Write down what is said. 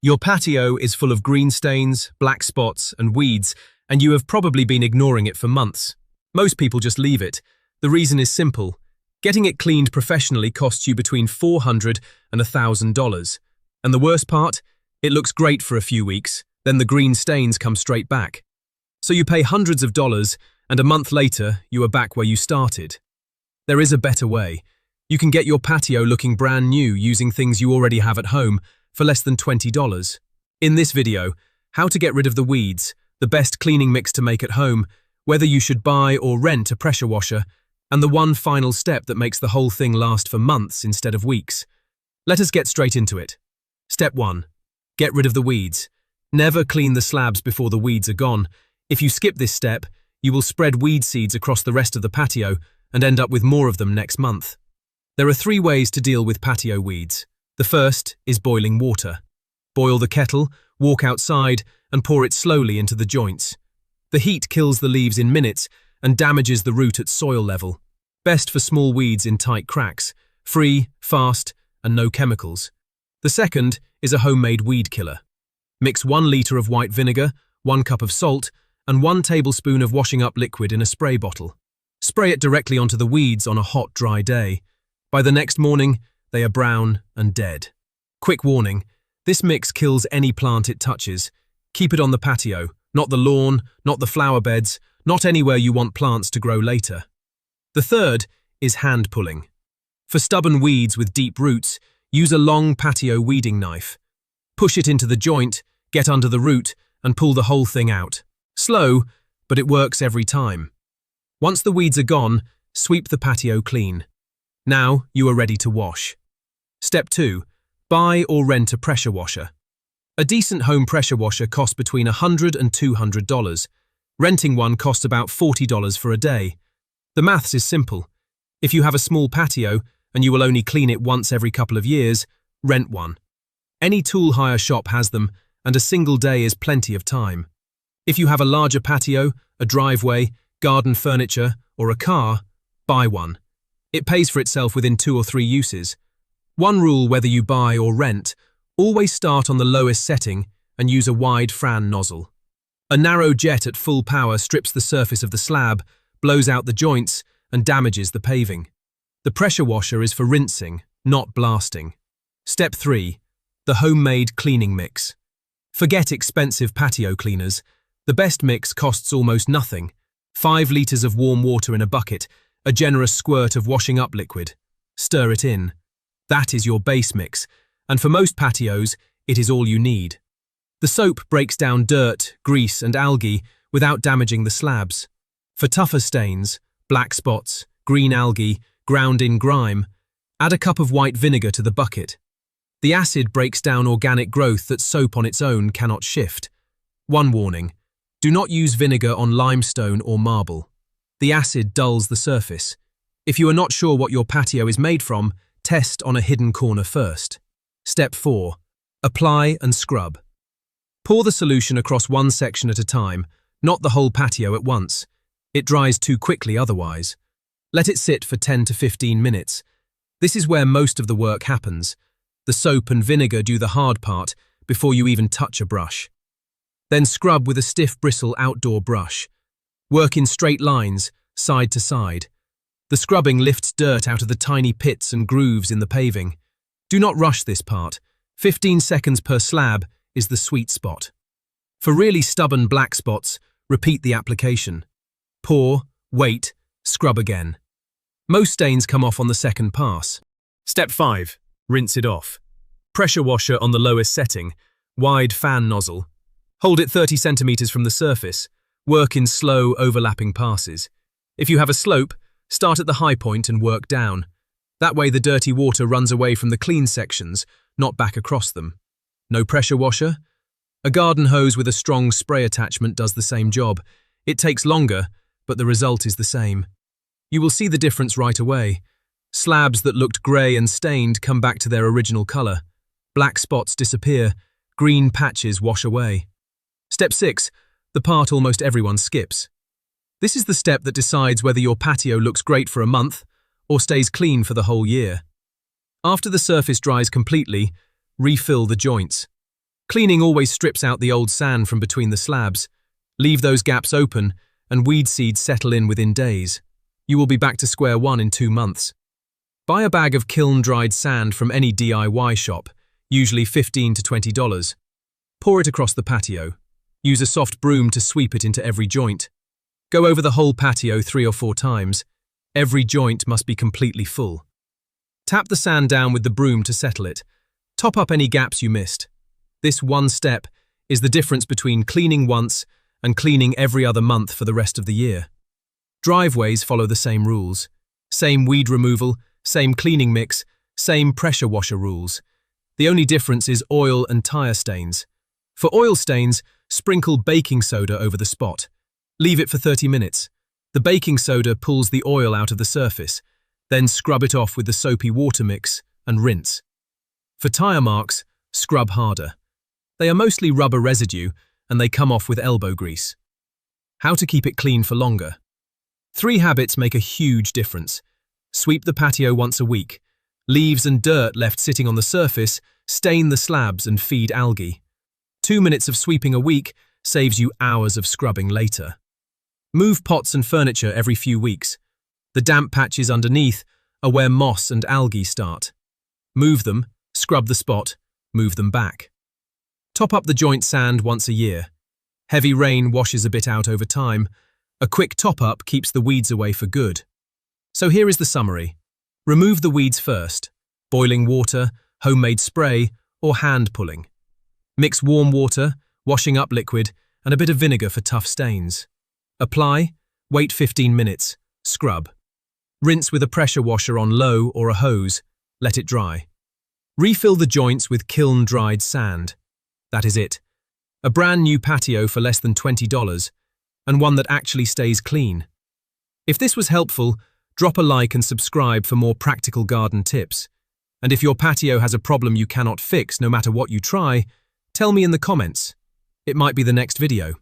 Your patio is full of green stains, black spots, and weeds, and you have probably been ignoring it for months. Most people just leave it. The reason is simple. Getting it cleaned professionally costs you between $400 and $1,000. And the worst part? It looks great for a few weeks, then the green stains come straight back. So you pay hundreds of dollars, and a month later, you are back where you started. There is a better way. You can get your patio looking brand new using things you already have at home for less than $20. In this video, how to get rid of the weeds, the best cleaning mix to make at home, whether you should buy or rent a pressure washer, and the one final step that makes the whole thing last for months instead of weeks. Let us get straight into it. Step 1. Get rid of the weeds. Never clean the slabs before the weeds are gone. If you skip this step, you will spread weed seeds across the rest of the patio and end up with more of them next month. There are 3 ways to deal with patio weeds. The first is boiling water. Boil the kettle, walk outside, and pour it slowly into the joints. The heat kills the leaves in minutes and damages the root at soil level. Best for small weeds in tight cracks, free, fast, and no chemicals. The second is a homemade weed killer. Mix 1 liter of white vinegar, 1 cup of salt, and 1 tablespoon of washing up liquid in a spray bottle. Spray it directly onto the weeds on a hot, dry day. By the next morning, they are brown and dead. Quick warning, this mix kills any plant it touches. Keep it on the patio, not the lawn, not the flower beds, not anywhere you want plants to grow later. The third is hand pulling. For stubborn weeds with deep roots, use a long patio weeding knife. Push it into the joint, get under the root, and pull the whole thing out. Slow, but it works every time. Once the weeds are gone, sweep the patio clean. Now you are ready to wash. Step 2. Buy or rent a pressure washer. A decent home pressure washer costs between $100 and $200. Renting one costs about $40 for a day. The maths is simple. If you have a small patio and you will only clean it once every couple of years, rent one. Any tool hire shop has them, and a single day is plenty of time. If you have a larger patio, a driveway, garden furniture, or a car, buy one. It pays for itself within 2 or 3 uses. One rule whether you buy or rent, always start on the lowest setting and use a wide fan nozzle. A narrow jet at full power strips the surface of the slab, blows out the joints, and damages the paving. The pressure washer is for rinsing, not blasting. Step 3. The homemade cleaning mix. Forget expensive patio cleaners. The best mix costs almost nothing. 5 liters of warm water in a bucket, a generous squirt of washing up liquid. Stir it in. That is your base mix, and for most patios, it is all you need. The soap breaks down dirt, grease, and algae without damaging the slabs. For tougher stains, black spots, green algae, ground-in grime, add a cup of white vinegar to the bucket. The acid breaks down organic growth that soap on its own cannot shift. One warning: do not use vinegar on limestone or marble. The acid dulls the surface. If you are not sure what your patio is made from, test on a hidden corner first. Step 4. Apply and scrub. Pour the solution across one section at a time, not the whole patio at once. It dries too quickly otherwise. Let it sit for 10 to 15 minutes. This is where most of the work happens. The soap and vinegar do the hard part before you even touch a brush. Then scrub with a stiff bristle outdoor brush. Work in straight lines, side to side. The scrubbing lifts dirt out of the tiny pits and grooves in the paving. Do not rush this part. 15 seconds per slab is the sweet spot. For really stubborn black spots, repeat the application. Pour, wait, scrub again. Most stains come off on the second pass. Step 5. Rinse it off. Pressure washer on the lowest setting, wide fan nozzle. Hold it 30 centimeters from the surface. Work in slow, overlapping passes. If you have a slope, start at the high point and work down. That way the dirty water runs away from the clean sections, not back across them. No pressure washer? A garden hose with a strong spray attachment does the same job. It takes longer, but the result is the same. You will see the difference right away. Slabs that looked grey and stained come back to their original colour. Black spots disappear, green patches wash away. Step 6. The part almost everyone skips. This is the step that decides whether your patio looks great for a month or stays clean for the whole year. After the surface dries completely, refill the joints. Cleaning always strips out the old sand from between the slabs. Leave those gaps open, and weed seeds settle in within days. You will be back to square one in 2 months. Buy a bag of kiln-dried sand from any DIY shop, usually $15 to $20. Pour it across the patio. Use a soft broom to sweep it into every joint. Go over the whole patio 3 or 4 times. Every joint must be completely full. Tap the sand down with the broom to settle it. Top up any gaps you missed. This one step is the difference between cleaning once and cleaning every other month for the rest of the year. Driveways follow the same rules. Same weed removal, same cleaning mix, same pressure washer rules. The only difference is oil and tire stains. For oil stains, sprinkle baking soda over the spot. Leave it for 30 minutes. The baking soda pulls the oil out of the surface. Then scrub it off with the soapy water mix and rinse. For tire marks, scrub harder. They are mostly rubber residue and they come off with elbow grease. How to keep it clean for longer. 3 habits make a huge difference. Sweep the patio once a week. Leaves and dirt left sitting on the surface stain the slabs and feed algae. 2 minutes of sweeping a week saves you hours of scrubbing later. Move pots and furniture every few weeks. The damp patches underneath are where moss and algae start. Move them, scrub the spot, move them back. Top up the joint sand once a year. Heavy rain washes a bit out over time. A quick top-up keeps the weeds away for good. So here is the summary. Remove the weeds first. Boiling water, homemade spray, or hand pulling. Mix warm water, washing up liquid, and a bit of vinegar for tough stains. Apply, wait 15 minutes, scrub. Rinse with a pressure washer on low or a hose, let it dry. Refill the joints with kiln-dried sand. That is it. A brand new patio for less than $20, and one that actually stays clean. If this was helpful, drop a like and subscribe for more practical garden tips. And if your patio has a problem you cannot fix no matter what you try, tell me in the comments. It might be the next video.